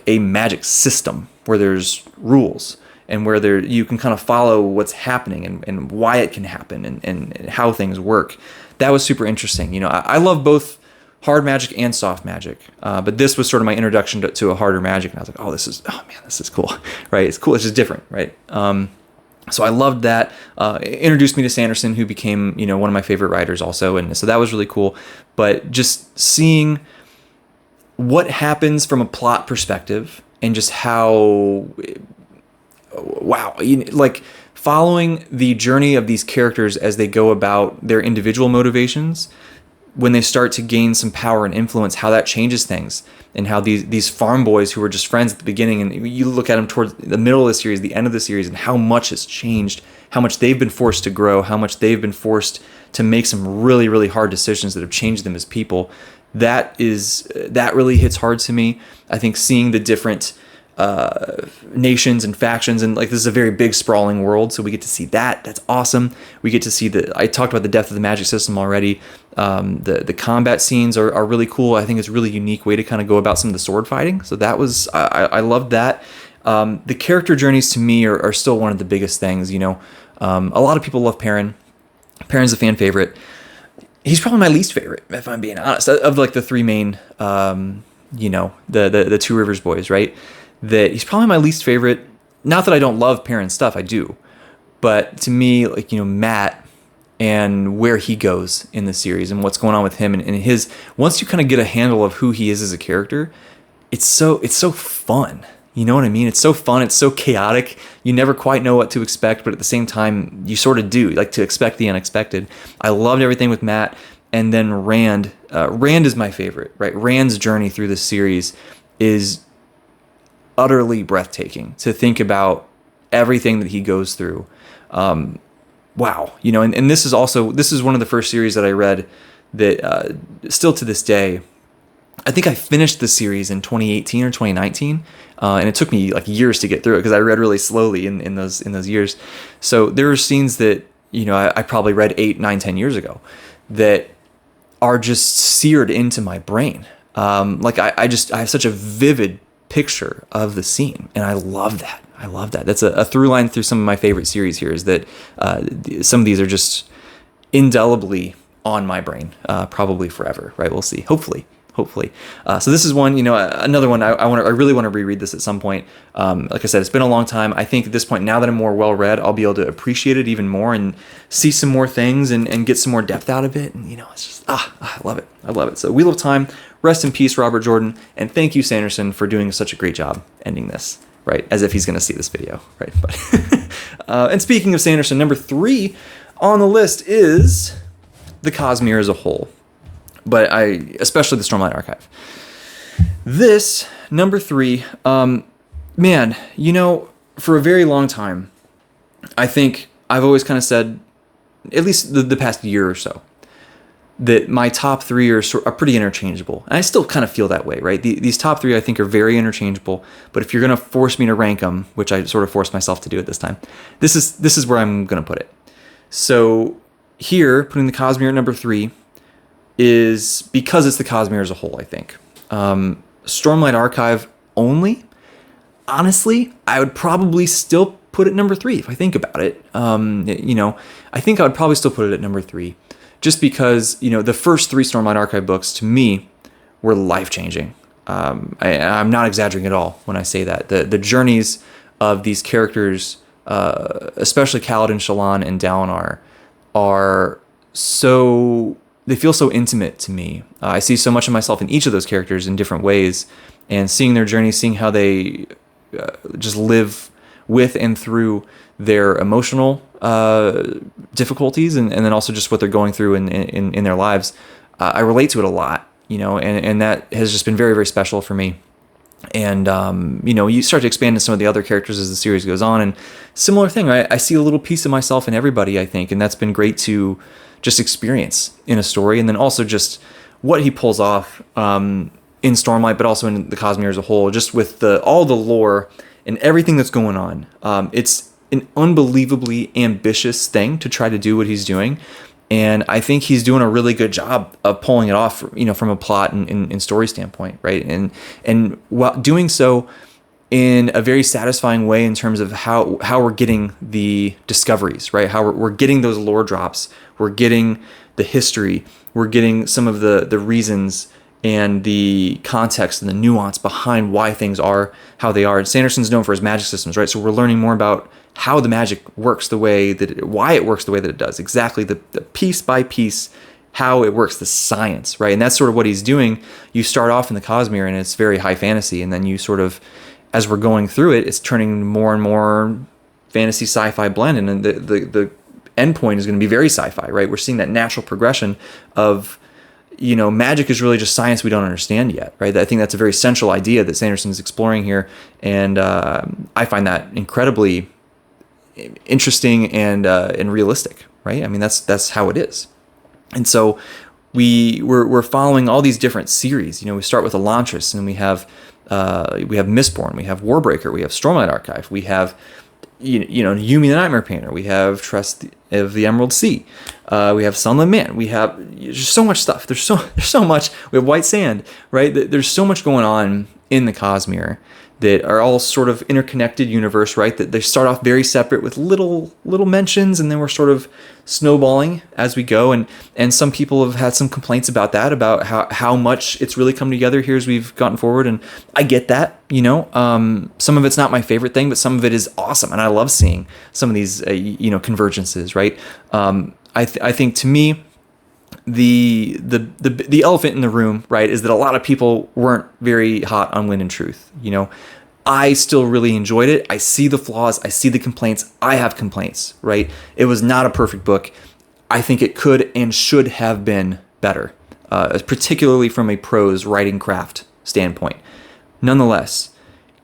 a magic system where there's rules and where you can kind of follow what's happening and why it can happen and how things work. That was super interesting. I love both hard magic and soft magic, but this was sort of my introduction to a harder magic, and I was like, this is cool, right? It's cool. It's just different, right? So I loved that. It introduced me to Sanderson, who became, one of my favorite writers also, and so that was really cool. But just seeing what happens from a plot perspective and just how, wow, following the journey of these characters as they go about their individual motivations, when they start to gain some power and influence, how that changes things, and how these farm boys who were just friends at the beginning, and you look at them towards the middle of the series, the end of the series, and how much has changed, how much they've been forced to grow, how much they've been forced to make some really, really hard decisions that have changed them as people. That really hits hard to me. I think seeing the different nations and factions, and this is a very big sprawling world, so we get to see that. That's awesome. We get to see I talked about the depth of the magic system already. The combat scenes are really cool. I think it's a really unique way to kind of go about some of the sword fighting, so that was I loved that. The character journeys to me are still one of the biggest things. A lot of people love Perrin. Perrin's a fan favorite. He's probably my least favorite, if I'm being honest, of the three main the Two Rivers boys, right? That he's probably my least favorite. Not that I don't love Perrin's stuff, I do. But to me, Matt and where he goes in the series and what's going on with him and his, once you kind of get a handle of who he is as a character, it's so fun. You know what I mean? It's so fun. It's so chaotic. You never quite know what to expect, but at the same time, you sort of do, to expect the unexpected. I loved everything with Matt. And then Rand. Rand is my favorite, right? Rand's journey through this series is utterly breathtaking to think about everything that he goes through. Wow. And this is one of the first series that I read that still to this day, I think I finished the series in 2018 or 2019, and it took me years to get through it because I read really slowly in those years. So there are scenes that I probably read 8, 9, 10 years ago that are just seared into my brain. I have such a vivid picture of the scene, and I love that. That's a through line through some of my favorite series here, is that some of these are just indelibly on my brain, probably forever, right? We'll see. Hopefully. So this is one, another one. I really want to reread this at some point. Like I said, it's been a long time. I think at this point, now that I'm more well read, I'll be able to appreciate it even more and see some more things and get some more depth out of it. And it's just I love it. So Wheel of Time. Rest in peace, Robert Jordan, and thank you, Sanderson, for doing such a great job ending this. Right, as if he's going to see this video, right? But and speaking of Sanderson, number 3 on the list is the Cosmere as a whole. But especially the Stormlight Archive. This, number 3, man, for a very long time, I think I've always kind of said, at least the past year or so, that my top 3 are pretty interchangeable. And I still kind of feel that way, right? These top 3 I think are very interchangeable, but if you're going to force me to rank them, which I sort of forced myself to do at this time, this is where I'm going to put it. So here, putting the Cosmere at number 3, is because it's the Cosmere as a whole, I think. Stormlight Archive only, honestly, I would probably still put it number 3 if I think about it. I think I would probably still put it at number 3, just because, the first 3 Stormlight Archive books to me were life-changing. I'm not exaggerating at all when I say that. The journeys of these characters, especially Kaladin, Shallan, and Dalinar, are so... They feel so intimate to me. I see so much of myself in each of those characters in different ways, and seeing their journey, seeing how they just live with and through their emotional difficulties, and then also just what they're going through in their lives. I relate to it a lot, and that has just been very, very special for me. And, you start to expand into some of the other characters as the series goes on, and similar thing, right? I see a little piece of myself in everybody, I think, and that's been great to just experience in a story. And then also just what he pulls off in Stormlight, but also in the Cosmere as a whole, just with all the lore and everything that's going on. It's an unbelievably ambitious thing to try to do what he's doing. And I think he's doing a really good job of pulling it off, from a plot and story standpoint, right? And while doing so in a very satisfying way in terms of how we're getting the discoveries, right? How we're getting those lore drops, we're getting the history, we're getting some of the reasons and the context and the nuance behind why things are how they are. And Sanderson's known for his magic systems, right? So we're learning more about how the magic works why it works the way that it does, exactly the piece by piece, how it works, the science, right? And that's sort of what he's doing. You start off in the Cosmere and it's very high fantasy, and then you sort of, as we're going through it, it's turning more and more fantasy sci-fi blend, and the end point is going to be very sci-fi, right? We're seeing that natural progression of, magic is really just science we don't understand yet, right? I think that's a very central idea that Sanderson's exploring here, and I find that incredibly interesting and realistic, right? I mean, that's how it is. And so we're following all these different series. We start with Elantris, and we have Mistborn, we have Warbreaker, we have Stormlight Archive, we have Yumi the Nightmare Painter, we have Trust of the Emerald Sea, we have Sunlit Man, we have just so much stuff. There's so much. We have White Sand, right? There's so much going on in the Cosmere that are all sort of interconnected universe, right? That they start off very separate with little mentions, and then we're sort of snowballing as we go. And some people have had some complaints about that, about how much it's really come together here as we've gotten forward. And I get that, some of it's not my favorite thing, but some of it is awesome. And I love seeing some of these, convergences, right? I think to me, the elephant in the room, right, is that a lot of people weren't very hot on Wind and Truth. I still really enjoyed it. I see the flaws. I see the complaints. I have complaints, right? It was not a perfect book. I think it could and should have been better, particularly from a prose writing craft standpoint. Nonetheless,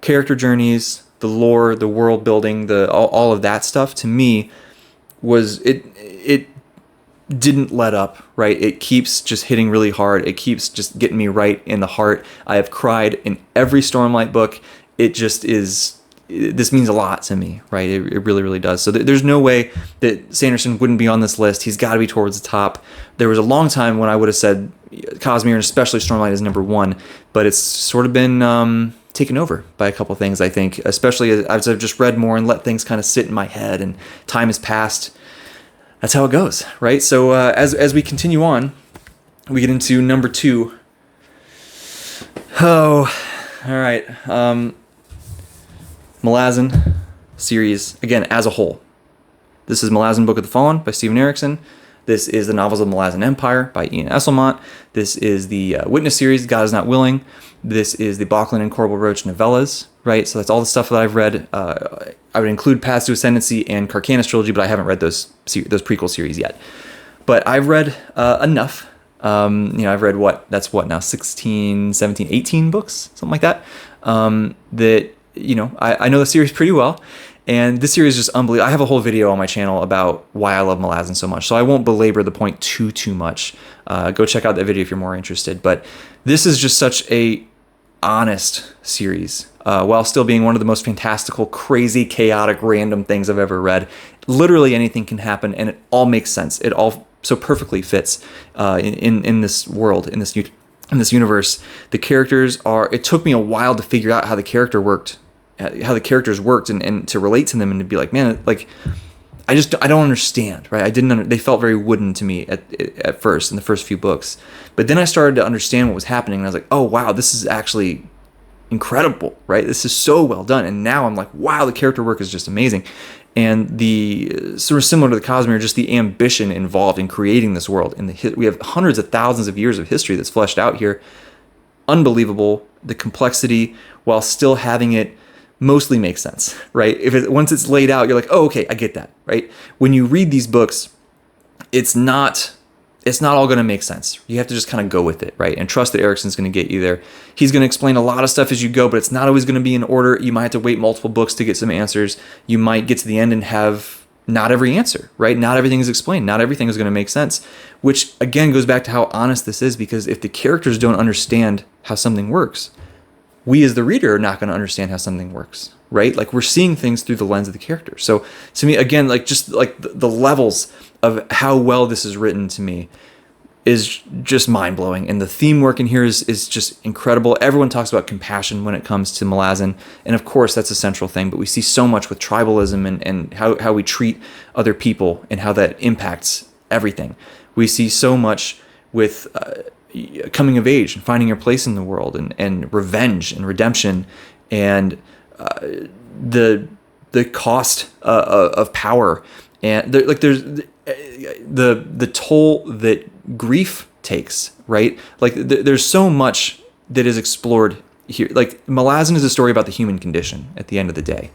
character journeys, the lore, the world building, all of that stuff, to me, was it didn't let up, right? It keeps just hitting really hard. It keeps just getting me right in the heart. I have cried in every Stormlight book. It just is, this means a lot to me, right? It really, really does. So there's no way that Sanderson wouldn't be on this list. He's got to be towards the top. There was a long time when I would have said Cosmere, and especially Stormlight, is number one, but it's sort of been taken over by a couple things, I think, especially as I've just read more and let things kind of sit in my head and time has passed. That's how it goes, right? So as we continue on, we get into number 2. Oh, all right. Malazan series, again, as a whole. This is Malazan Book of the Fallen by Steven Erikson. This is the novels of the Malazan Empire by Ian Esselmont. This is the Witness series, God Is Not Willing. This is the Bauchland and Corbel Roach novellas, right? So that's all the stuff that I've read. I would include Paths to Ascendancy and Carcanus trilogy, but I haven't read those prequel series yet. But I've read enough. I've read that's now 16, 17, 18 books, something like that. I know the series pretty well. And this series is just unbelievable. I have a whole video on my channel about why I love Malazan so much, so I won't belabor the point too much. Go check out that video if you're more interested. But this is just such a honest series, while still being one of the most fantastical, crazy, chaotic, random things I've ever read. Literally anything can happen, and it all makes sense. It all so perfectly fits in this world, in this universe. The characters are. It took me a while to figure out how the characters worked and to relate to them and to be like, man, like I don't understand, right? They felt very wooden to me at first in the first few books, but then I started to understand what was happening, and I was like, oh wow, this is actually incredible, right? This is so well done. And now I'm like, wow, the character work is just amazing. And the sort of similar to the Cosmere, just the ambition involved in creating this world. We have hundreds of thousands of years of history that's fleshed out here. Unbelievable, the complexity, while still having it mostly makes sense, right? Once it's laid out, you're like, oh, okay, I get that, right? When you read these books, it's not all going to make sense. You have to just kind of go with it, right? And trust that Erickson's going to get you there. He's going to explain a lot of stuff as you go, but it's not always going to be in order. You might have to wait multiple books to get some answers. You might get to the end and have not every answer, right? Not everything is explained. Not everything is going to make sense, which again goes back to how honest this is, because if the characters don't understand how something works, we as the reader are not going to understand how something works, right? Like, we're seeing things through the lens of the character. So to me, again, like, just like the levels of how well this is written to me is just mind-blowing. And the theme work in here is just incredible. Everyone talks about compassion when it comes to Malazan. And of course, that's a central thing. But we see so much with tribalism and how we treat other people and how that impacts everything. We see so much with coming of age and finding your place in the world, and revenge and redemption, and the cost of power, and there's the toll that grief takes, right? Like, there's so much that is explored here. Like, Malazan is a story about the human condition at the end of the day,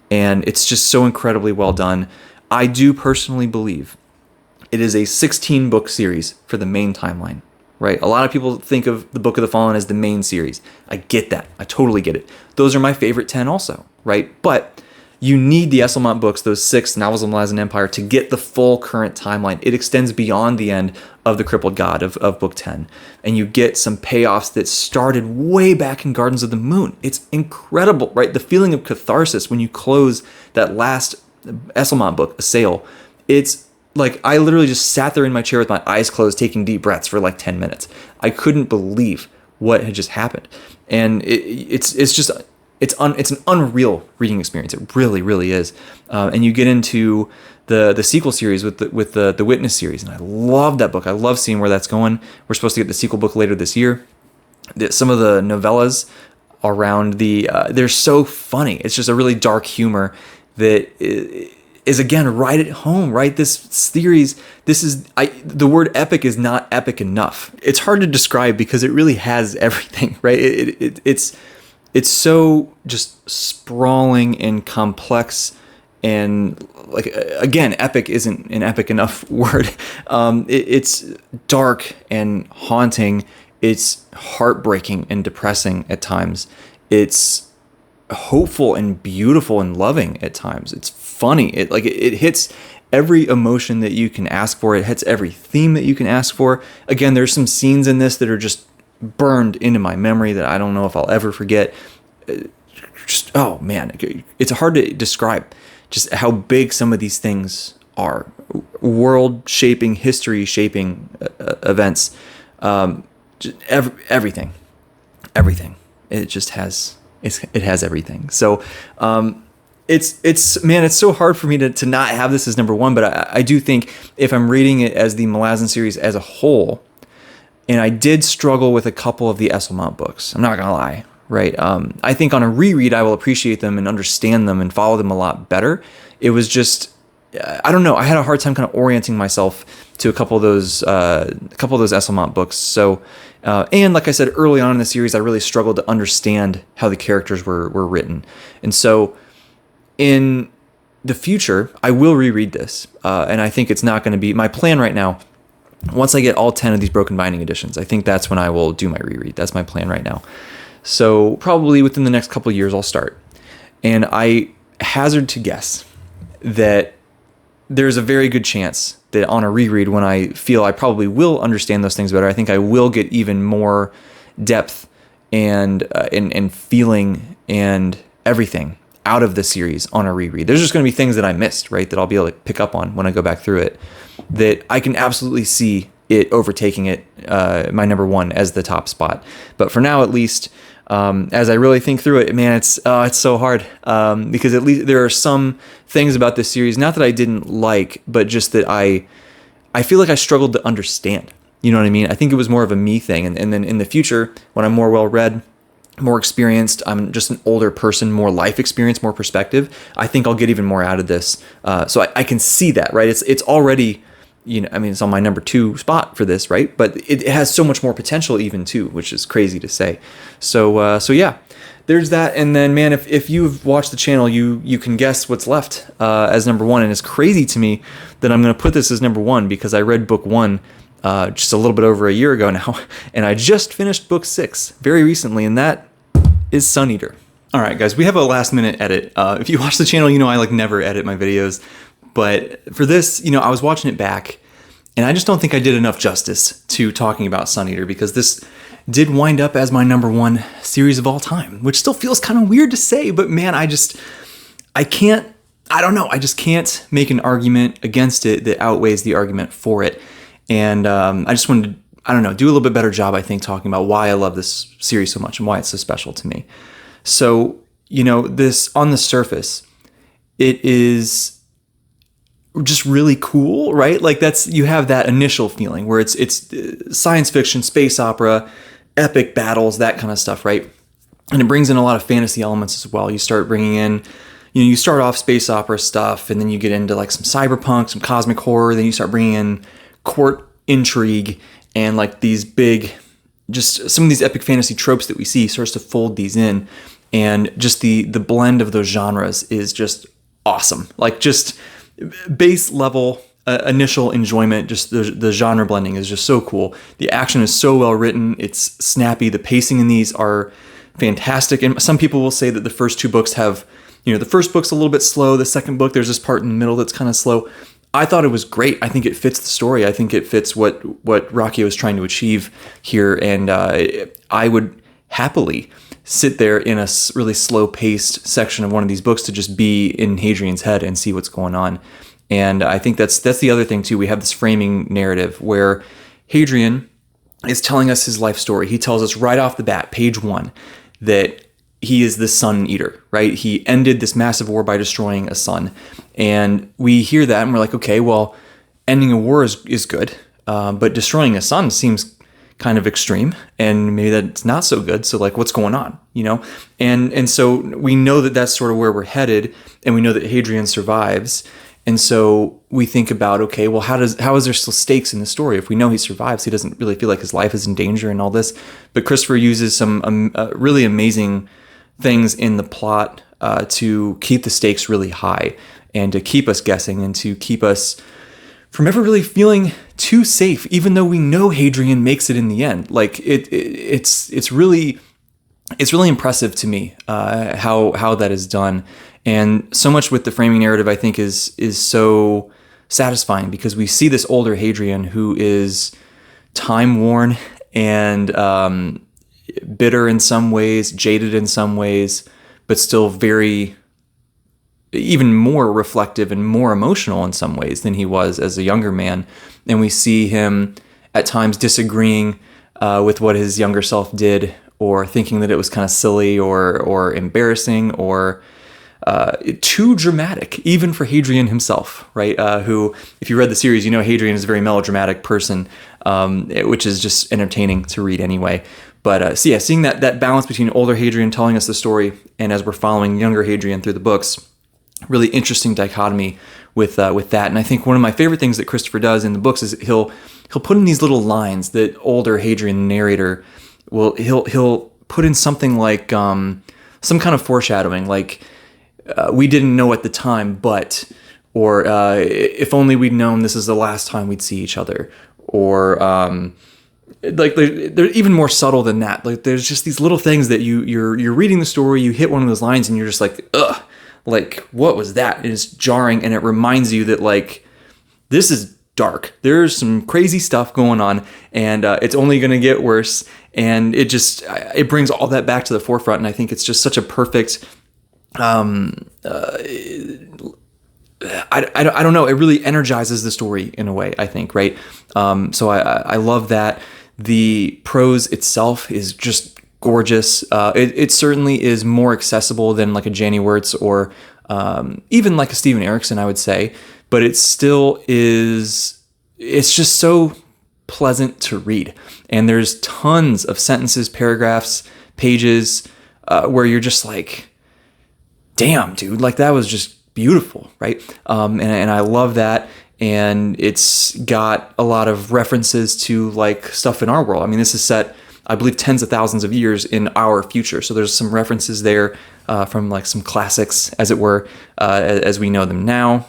and it's just so incredibly well done. I do personally believe it is a 16-book series for the main timeline. Right? A lot of people think of the Book of the Fallen as the main series. I get that. I totally get it. Those are my favorite 10 also, right? But you need the Esselmont books, those 6 novels of Malazan Empire, to get the full current timeline. It extends beyond the end of The Crippled God of Book 10. And you get some payoffs that started way back in Gardens of the Moon. It's incredible, right? The feeling of catharsis when you close that last Esselmont book, Assail, it's like, I literally just sat there in my chair with my eyes closed, taking deep breaths for like 10 minutes. I couldn't believe what had just happened. And it's an unreal reading experience. It really, really is. And you get into the sequel series with the Witness series, and I love that book. I love seeing where that's going. We're supposed to get the sequel book later this year. Some of the novellas around they're so funny. It's just a really dark humor that is again right at home, right? This series, the word epic is not epic enough. It's hard to describe because it really has everything, right? It's so just sprawling and complex, and like, again, epic isn't an epic enough word. It's dark and haunting. It's heartbreaking and depressing at times. It's hopeful and beautiful and loving at times. It's funny. It hits every emotion that you can ask for. It hits every theme that you can ask for. Again, there's some scenes in this that are just burned into my memory that I don't know if I'll ever forget. Just, oh man, it's hard to describe just how big some of these things are. World-shaping, history-shaping events. Just everything. It just has. It has everything. So it's so hard for me to not have this as number one, but I do think if I'm reading it as the Malazan series as a whole, and I did struggle with a couple of the Esselmont books, I'm not gonna lie, right? I think on a reread I will appreciate them and understand them and follow them a lot better. It was just, I don't know, I had a hard time kind of orienting myself to a couple of those Esselmont books. So, and like I said early on in the series, I really struggled to understand how the characters were written. And so in the future, I will reread this. And I think it's not going to be my plan right now. Once I get all 10 of these Broken Binding editions, I think that's when I will do my reread. That's my plan right now. So probably within the next couple of years, I'll start. And I hazard to guess that there's a very good chance that on a reread, when I feel I probably will understand those things better, I think I will get even more depth and feeling and everything out of the series on a reread. There's just going to be things that I missed, right, that I'll be able to pick up on when I go back through it, that I can absolutely see it overtaking it, my number one, as the top spot. But for now, at least, as I really think through it, man, it's so hard, because at least there are some things about this series, not that I didn't like, but just that I feel like I struggled to understand. You know what I mean? I think it was more of a me thing. And then in the future, when I'm more well-read, more experienced, I'm just an older person, more life experience, more perspective, I think I'll get even more out of this. So I can see that, right? It's already, you know, I mean, it's on my number 2 spot for this, right? But it has so much more potential even too, which is crazy to say. So yeah, there's that. And then, man, if you've watched the channel, you can guess what's left as number one. And it's crazy to me that I'm going to put this as number one because I read book one just a little bit over a year ago now. And I just finished book 6 very recently, and that is Sun Eater. All right, guys, we have a last minute edit. If you watch the channel, you know I like never edit my videos. But for this, you know, I was watching it back, and I just don't think I did enough justice to talking about Sun Eater because this did wind up as my number one series of all time, which still feels kind of weird to say, but man, I just can't make an argument against it that outweighs the argument for it. And I just wanted to, do a little bit better job, I think, talking about why I love this series so much and why it's so special to me. So, you know, this, on the surface, it is just really cool, right? Like you have that initial feeling where it's science fiction, space opera, epic battles, that kind of stuff, right? And it brings in a lot of fantasy elements as well. You start bringing in, you start off space opera stuff, and then you get into like some cyberpunk, some cosmic horror, then you start bringing in court intrigue and like these big, just some of these epic fantasy tropes that we see starts to fold these in. And just the blend of those genres is just awesome. Like just base level initial enjoyment, just the genre blending is just so cool. The action is so well written. It's snappy. The pacing in these are fantastic. And some people will say that the first 2 books have, the first book's a little bit slow. The second book, there's this part in the middle that's kind of slow. I thought it was great. I think it fits the story. I think it fits what Rakio is trying to achieve here. And I would happily sit there in a really slow-paced section of one of these books to just be in Hadrian's head and see what's going on. And I think that's the other thing too. We have this framing narrative where Hadrian is telling us his life story. He tells us right off the bat, page 1, that he is the Sun Eater, right? He ended this massive war by destroying a sun. And we hear that and we're like, okay, well, ending a war is good, but destroying a sun seems kind of extreme, and maybe that's not so good. So like, what's going on, And so we know that that's sort of where we're headed, and we know that Hadrian survives. And so we think about, okay, well, how is there still stakes in the story? If we know he survives, he doesn't really feel like his life is in danger and all this. But Christopher uses some really amazing things in the plot to keep the stakes really high and to keep us guessing and to keep us from ever really feeling too safe, even though we know Hadrian makes it in the end. Like it's really impressive to me how that is done, and so much with the framing narrative I think is so satisfying because we see this older Hadrian who is time worn and bitter in some ways, jaded in some ways, but still very, even more reflective and more emotional in some ways than he was as a younger man. And we see him at times disagreeing with what his younger self did, or thinking that it was kind of silly or embarrassing or too dramatic, even for Hadrian himself, right? Who, if you read the series, Hadrian is a very melodramatic person, which is just entertaining to read anyway. But so yeah, seeing that balance between older Hadrian telling us the story and as we're following younger Hadrian through the books, really interesting dichotomy with that. And I think one of my favorite things that Christopher does in the books is he'll put in these little lines that older Hadrian, the narrator, he'll put in something like some kind of foreshadowing, like we didn't know at the time, but, or if only we'd known this is the last time we'd see each other, or like they're even more subtle than that. Like there's just these little things that you're reading the story, you hit one of those lines and you're just like, ugh. Like, what was that? It is jarring, and it reminds you that, like, this is dark. There's some crazy stuff going on, and it's only going to get worse. And it brings all that back to the forefront, and I think it's just such a perfect, I don't know, it really energizes the story in a way, I think, right? So I love that. The prose itself is just gorgeous. It certainly is more accessible than like a Janie Wirtz or even like a Steven Erikson, I would say, but it still is, it's just so pleasant to read. And there's tons of sentences, paragraphs, pages where you're just like, damn, dude, like that was just beautiful, right? And I love that. And it's got a lot of references to like stuff in our world. I mean, this is set I believe, tens of thousands of years in our future. So there's some references there from like some classics, as it were, as we know them now.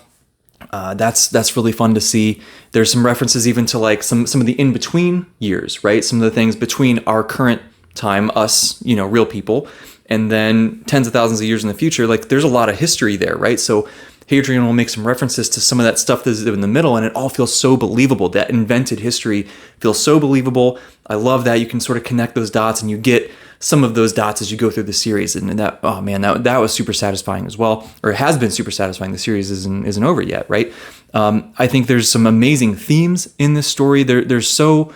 That's really fun to see. There's some references even to like some of the in-between years, right? Some of the things between our current time, us, real people, and then tens of thousands of years in the future. Like there's a lot of history there, right? So Hadrian will make some references to some of that stuff that's in the middle, and it all feels so believable. That invented history feels so believable. I love that you can sort of connect those dots, and you get some of those dots as you go through the series. And that, oh man, that was super satisfying as well, or it has been super satisfying. The series isn't over yet, right? I think there's some amazing themes in this story. There's so,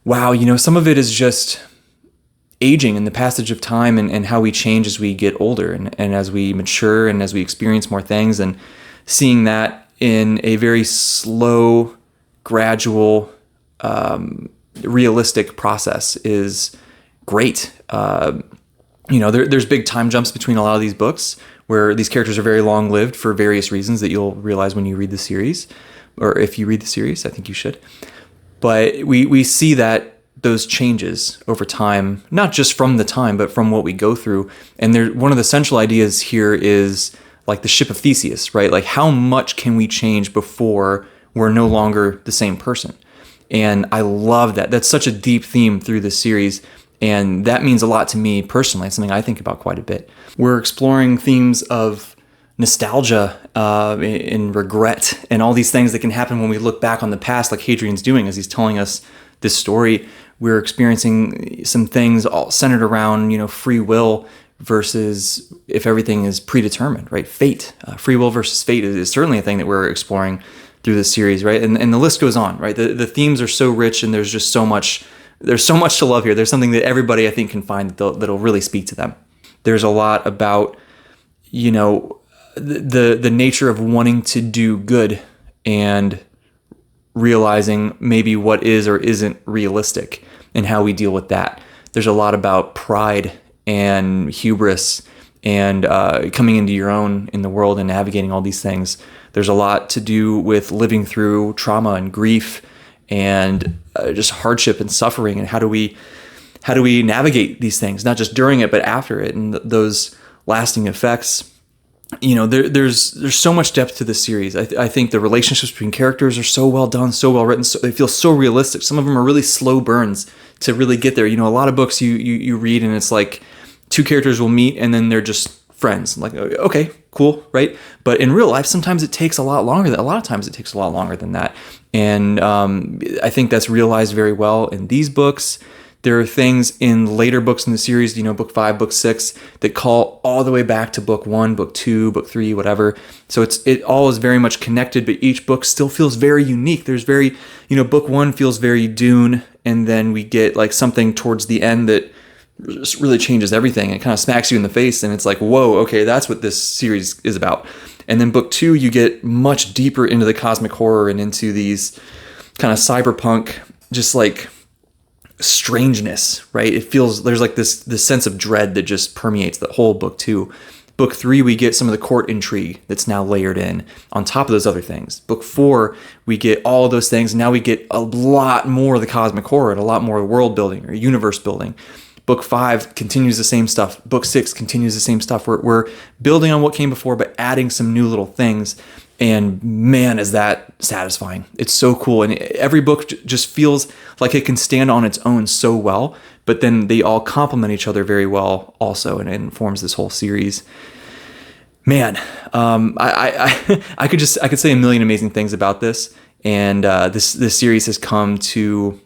wow, some of it is just aging and the passage of time and how we change as we get older and as we mature and as we experience more things, and seeing that in a very slow, gradual, realistic process is great. There's big time jumps between a lot of these books where these characters are very long lived for various reasons that you'll realize when you read the series, or if you read the series. I think you should. But we see that those changes over time, not just from the time, but from what we go through. And one of the central ideas here is like the ship of Theseus, right? Like how much can we change before we're no longer the same person? And I love that. That's such a deep theme through this series. And that means a lot to me personally. It's something I think about quite a bit. We're exploring themes of nostalgia and regret and all these things that can happen when we look back on the past, like Hadrian's doing as he's telling us this story. We're experiencing some things all centered around, free will versus if everything is predetermined, right? Fate, free will versus fate is certainly a thing that we're exploring through this series, right? And the list goes on, right? The themes are so rich, and there's just so much to love here. There's something that everybody, I think, can find that'll really speak to them. There's a lot about, the nature of wanting to do good and realizing maybe what is or isn't realistic and how we deal with that. There's a lot about pride and hubris and coming into your own in the world and navigating all these things. There's a lot to do with living through trauma and grief and just hardship and suffering, and how do we navigate these things, not just during it but after it, and those lasting effects. There's so much depth to this series. I think the relationships between characters are so well done, so well written. So they feel so realistic. Some of them are really slow burns to really get there. A lot of books you read and it's like two characters will meet and then they're just friends. Like, okay, cool, right? But in real life, sometimes it takes a lot longer. A lot of times it takes a lot longer than that. And I think that's realized very well in these books. There are things in later books in the series, book 5, book 6, that call all the way back to book 1, book 2, book 3, whatever. So it all is very much connected, but each book still feels very unique. There's very, book 1 feels very Dune, and then we get like something towards the end that just really changes everything. It kind of smacks you in the face, and it's like, whoa, okay, that's what this series is about. And then book 2, you get much deeper into the cosmic horror and into these kind of cyberpunk, just like strangeness, right? It feels there's like this sense of dread that just permeates the whole book 2. Book 3, we get some of the court intrigue that's now layered in on top of those other things. Book 4, we get all of those things. And now we get a lot more of the cosmic horror and a lot more world building or universe building. Book 5 continues the same stuff. Book 6 continues the same stuff. We're building on what came before, but adding some new little things. And man, is that satisfying. It's so cool. And every book just feels like it can stand on its own so well, but then they all complement each other very well also, and it forms this whole series. Man, I could say a million amazing things about this. And this series has come to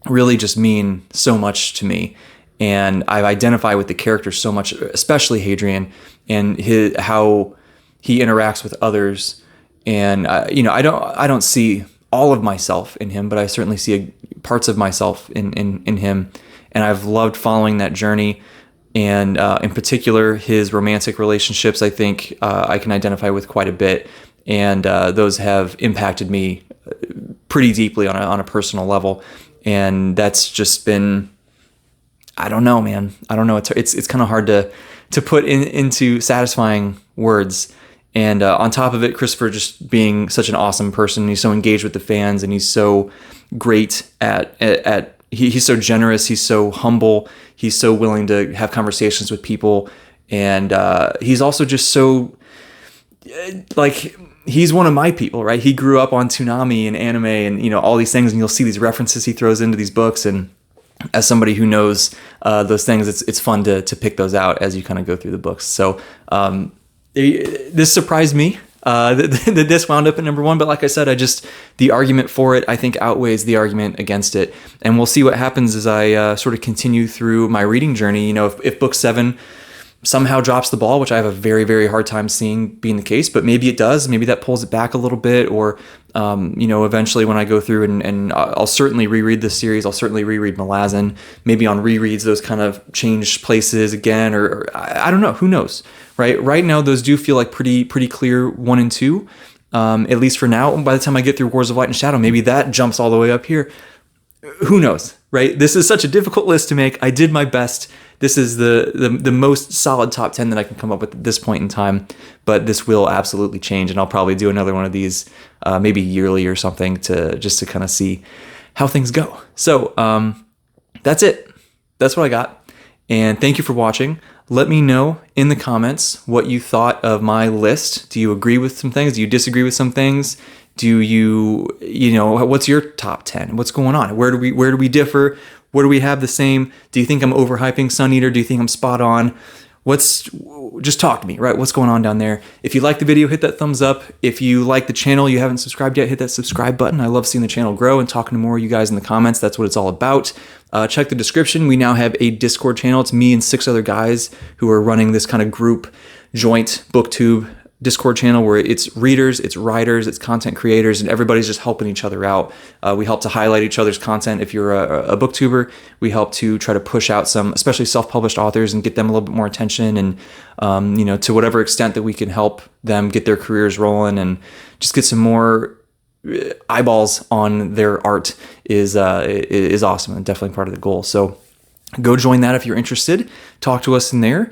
really just mean so much to me. And I identify with the characters so much, especially Hadrian and how he interacts with others. And I don't see all of myself in him, but I certainly see parts of myself in him. And I've loved following that journey. And in particular, his romantic relationships, I think I can identify with quite a bit. And those have impacted me pretty deeply on a personal level. And that's just been, I don't know, man. I don't know. It's kind of hard to put into satisfying words. And on top of it, Christopher just being such an awesome person. He's so engaged with the fans, and he's so great at he's so generous. He's so humble. He's so willing to have conversations with people. And he's also just so, like, he's one of my people, right? He grew up on Toonami and anime and, you know, all these things. And you'll see these references he throws into these books. And as somebody who knows those things, it's fun to pick those out as you kind of go through the books. So this surprised me that this wound up at number 1. But like I said, the argument for it, I think, outweighs the argument against it. And we'll see what happens as I sort of continue through my reading journey. You know, if book 7 somehow drops the ball, which I have a very, very hard time seeing being the case, but maybe it does. Maybe that pulls it back a little bit, or, you know, eventually when I go through and I'll certainly reread this series, I'll certainly reread Malazan. Maybe on rereads, those kind of change places again, or I don't know, who knows, right? Right now, those do feel like pretty clear 1 and 2, at least for now. By the time I get through Wars of Light and Shadow, maybe that jumps all the way up here. Who knows, right? This is such a difficult list to make. I did my best. This is the most solid top 10 that I can come up with at this point in time, but this will absolutely change, and I'll probably do another one of these maybe yearly or something to kind of see how things go. So that's it. That's what I got, and thank you for watching. Let me know in the comments what you thought of my list. Do you agree with some things? Do you disagree with some things? Do you know, what's your top 10? What's going on? Where do we differ? Where do we have the same? Do you think I'm overhyping Sun Eater? Do you think I'm spot on? Just talk to me, right? What's going on down there? If you like the video, hit that thumbs up. If you like the channel, you haven't subscribed yet, hit that subscribe button. I love seeing the channel grow and talking to more of you guys in the comments. That's what it's all about. Check the description. We now have a Discord channel. It's me and 6 other guys who are running this kind of group joint booktube Discord channel where it's readers, it's writers, it's content creators, and everybody's just helping each other out. We help to highlight each other's content. If you're a booktuber, we help to try to push out some, especially self-published authors, and get them a little bit more attention, and you know, to whatever extent that we can help them get their careers rolling and just get some more eyeballs on their art is awesome and definitely part of the goal. So go join that if you're interested. Talk to us in there.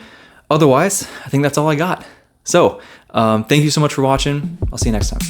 Otherwise, I think that's all I got. So thank you so much for watching. I'll see you next time.